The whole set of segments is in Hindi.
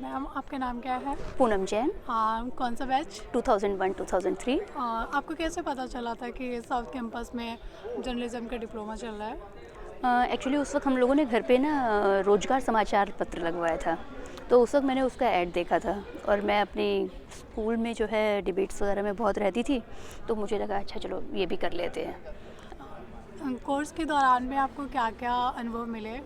मैम, आपका नाम क्या है? पूनम जैन। कौन सा बैच? 2001-2003। आपको कैसे पता चला था कि साउथ कैंपस में जर्नलिज्म का डिप्लोमा चल रहा है? एक्चुअली उस वक्त हम लोगों ने घर पे ना रोजगार समाचार पत्र लगवाया था, तो उस वक्त मैंने उसका ऐड देखा था और मैं अपनी स्कूल में जो है डिबेट्स वगैरह में बहुत रहती थी, तो मुझे लगा अच्छा चलो ये भी कर लेते हैं। कोर्स के दौरान में आपको क्या क्या अनुभव मिले?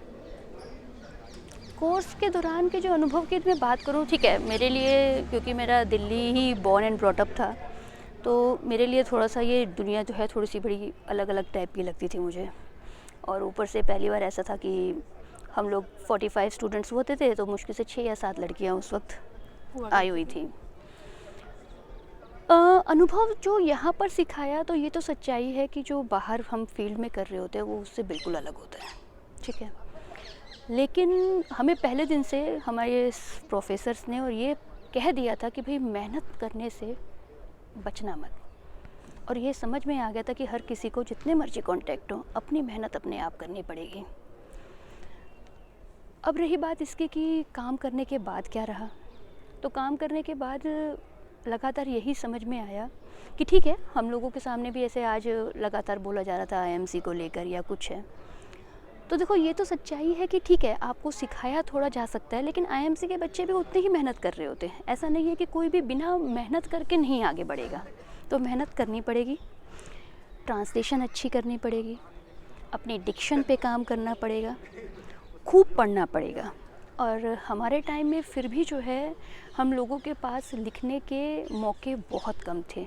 कोर्स के दौरान के जो अनुभव की मैं बात करूँ, ठीक है, मेरे लिए क्योंकि मेरा दिल्ली ही बॉर्न एंड ब्रॉट अप था, तो मेरे लिए थोड़ा सा ये दुनिया जो है थोड़ी सी बड़ी अलग अलग टाइप की लगती थी मुझे। और ऊपर से पहली बार ऐसा था कि हम लोग 45 स्टूडेंट्स होते थे, तो मुश्किल से 6 या 7 लड़कियां उस वक्त आई हुई थी। अनुभव जो यहाँ पर सिखाया, तो ये तो सच्चाई है कि जो बाहर हम फील्ड में कर रहे होते हैं वो उससे बिल्कुल अलग होता है, ठीक है। लेकिन हमें पहले दिन से हमारे प्रोफेसर्स ने और ये कह दिया था कि भाई मेहनत करने से बचना मत, और ये समझ में आ गया था कि हर किसी को जितने मर्जी कॉन्टैक्ट हो, अपनी मेहनत अपने आप करनी पड़ेगी। अब रही बात इसकी कि काम करने के बाद क्या रहा, तो काम करने के बाद लगातार यही समझ में आया कि ठीक है, हम लोगों के सामने भी ऐसे आज लगातार बोला जा रहा था आईएमसी को लेकर या कुछ है, तो देखो ये तो सच्चाई है कि ठीक है, आपको सिखाया थोड़ा जा सकता है, लेकिन आईएमसी के बच्चे भी उतनी ही मेहनत कर रहे होते हैं। ऐसा नहीं है कि कोई भी बिना मेहनत करके नहीं आगे बढ़ेगा, तो मेहनत करनी पड़ेगी, ट्रांसलेशन अच्छी करनी पड़ेगी, अपनी डिक्शन पे काम करना पड़ेगा, खूब पढ़ना पड़ेगा। और हमारे टाइम में फिर भी जो है हम लोगों के पास लिखने के मौके बहुत कम थे।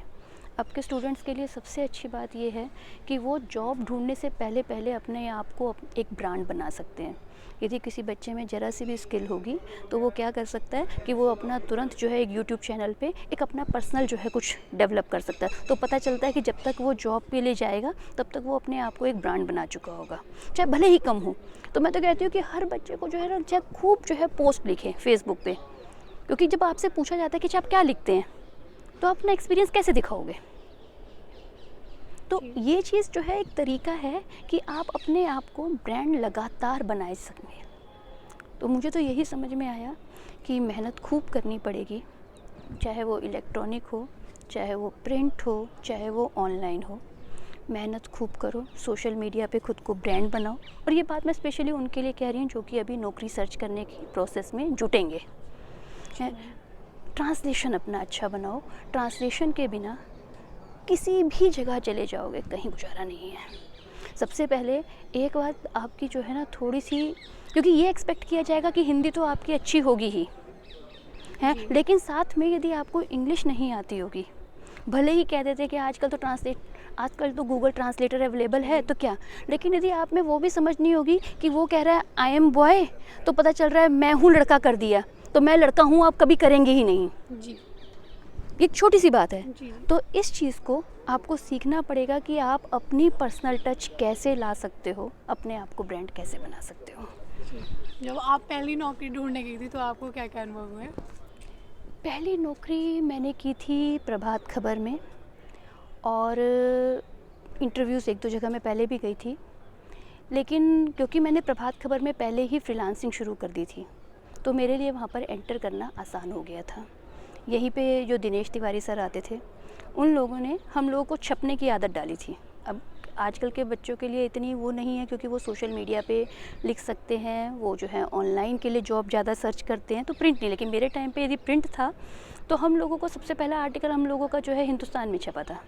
अब के स्टूडेंट्स के लिए सबसे अच्छी बात ये है कि वो जॉब ढूंढने से पहले पहले अपने आप को एक ब्रांड बना सकते हैं। यदि किसी बच्चे में ज़रा सी भी स्किल होगी, तो वो क्या कर सकता है कि वो अपना तुरंत जो है एक यूट्यूब चैनल पे एक अपना पर्सनल जो है कुछ डेवलप कर सकता है। तो पता चलता है कि जब तक वो जॉब पे ले जाएगा, तब तक वो अपने आप को एक ब्रांड बना चुका होगा, चाहे भले ही कम हो। तो मैं तो कहती हूँ कि हर बच्चे को जो है ना, चाहे खूब जो है पोस्ट लिखें फेसबुक पे, क्योंकि जब आपसे पूछा जाता है कि आप क्या लिखते हैं, तो आप अपना एक्सपीरियंस कैसे दिखाओगे? तो ये चीज़ जो है एक तरीका है कि आप अपने आप को ब्रांड लगातार बनाए सकें। तो मुझे तो यही समझ में आया कि मेहनत खूब करनी पड़ेगी, चाहे वो इलेक्ट्रॉनिक हो, चाहे वो प्रिंट हो, चाहे वो ऑनलाइन हो। मेहनत खूब करो, सोशल मीडिया पे खुद को ब्रांड बनाओ। और ये बात मैं स्पेशली उनके लिए कह रही हूँ जो कि अभी नौकरी सर्च करने की प्रोसेस में जुटेंगे। ट्रांसलेशन अपना अच्छा बनाओ, ट्रांसलेशन के बिना किसी भी जगह चले जाओगे कहीं गुजारा नहीं है। सबसे पहले एक बात आपकी जो है ना थोड़ी सी, क्योंकि ये एक्सपेक्ट किया जाएगा कि हिंदी तो आपकी अच्छी होगी ही है, लेकिन साथ में यदि आपको इंग्लिश नहीं आती होगी, भले ही कह देते कि आजकल तो गूगल ट्रांसलेटर अवेलेबल है तो क्या, लेकिन यदि आप में वो भी समझ नहीं होगी कि वो कह रहा है आई एम बॉय, तो पता चल रहा है मैं हूँ लड़का कर दिया, तो मैं लड़का हूँ आप कभी करेंगे ही नहीं जी। एक छोटी सी बात है। जी। तो इस चीज़ को आपको सीखना पड़ेगा कि आप अपनी पर्सनल टच कैसे ला सकते हो, अपने आप को ब्रांड कैसे बना सकते हो। जब आप पहली नौकरी ढूंढने गई थी, तो आपको क्या क्या अनुभव हुए? पहली नौकरी मैंने की थी प्रभात खबर में, और इंटरव्यूज़ एक दो जगह मैं पहले भी गई थी, लेकिन क्योंकि मैंने प्रभात खबर में पहले ही फ्रीलांसिंग शुरू कर दी थी, तो मेरे लिए वहाँ पर एंटर करना आसान हो गया था। यहीं पे जो दिनेश तिवारी सर आते थे, उन लोगों ने हम लोगों को छपने की आदत डाली थी। अब आजकल के बच्चों के लिए इतनी वो नहीं है, क्योंकि वो सोशल मीडिया पे लिख सकते हैं, वो जो है ऑनलाइन के लिए जॉब ज़्यादा सर्च करते हैं, तो प्रिंट नहीं। लेकिन मेरे टाइम पे यदि प्रिंट था, तो हम लोगों को सबसे पहला आर्टिकल हम लोगों का जो है हिंदुस्तान में छपा था,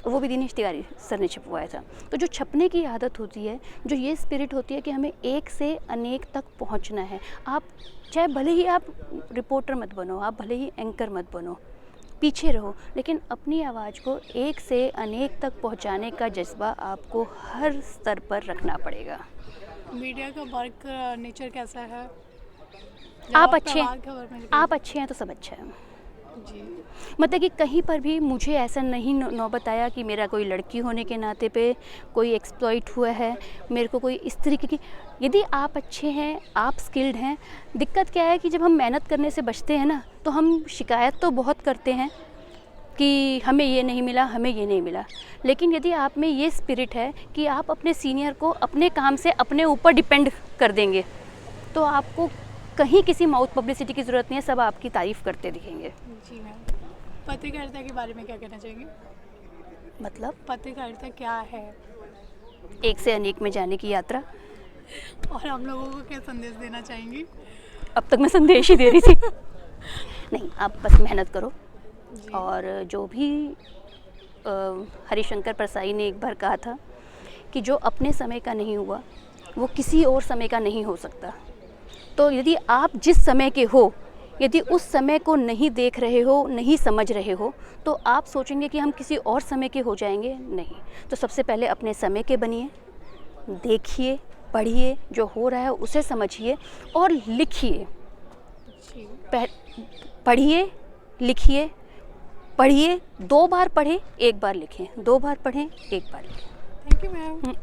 और वो भी दिनेश तिवारी सर ने छपवाया था। तो जो छपने की आदत होती है, जो ये स्पिरिट होती है कि हमें एक से अनेक तक पहुंचना है, आप चाहे भले ही आप रिपोर्टर मत बनो, आप भले ही एंकर मत बनो, पीछे रहो, लेकिन अपनी आवाज़ को एक से अनेक तक पहुंचाने का जज्बा आपको हर स्तर पर रखना पड़ेगा। मीडिया का वर्क नेचर कैसा है? आप अच्छे आप हैं तो सब अच्छा है। जी। मतलब कि कहीं पर भी मुझे ऐसा नहीं नौबत आया कि मेरा कोई लड़की होने के नाते पे कोई एक्सप्लॉइट हुआ है, मेरे को कोई इस तरीके की। यदि आप अच्छे हैं, आप स्किल्ड हैं, दिक्कत क्या है कि जब हम मेहनत करने से बचते हैं ना, तो हम शिकायत तो बहुत करते हैं कि हमें ये नहीं मिला, हमें ये नहीं मिला। लेकिन यदि आप में ये स्पिरिट है कि आप अपने सीनियर को अपने काम से अपने ऊपर डिपेंड कर देंगे, तो आपको कहीं किसी माउथ पब्लिसिटी की ज़रूरत नहीं है, सब आपकी तारीफ़ करते दिखेंगे। जी मैम, पत्रकारिता के बारे में क्या कहना चाहेंगे? मतलब पत्रकारिता क्या है एक से अनेक में जाने की यात्रा। और हम लोगों को क्या संदेश देना चाहेंगी? अब तक मैं संदेश ही दे रही थी। नहीं, आप बस मेहनत करो। जी। और जो भी हरिशंकर परसाई ने एक बार कहा था कि जो अपने समय का नहीं हुआ वो किसी और समय का नहीं हो सकता। तो यदि आप जिस समय के हो, यदि उस समय को नहीं देख रहे हो, नहीं समझ रहे हो, तो आप सोचेंगे कि हम किसी और समय के हो जाएंगे। नहीं, तो सबसे पहले अपने समय के बनिए, देखिए, पढ़िए, जो हो रहा है उसे समझिए और लिखिए। जी। पढ़िए, लिखिए, पढ़िए, 2 बार पढ़ें, 1 बार लिखें, 2 बार पढ़ें, 1 बार लिखें। Thank you ma'am.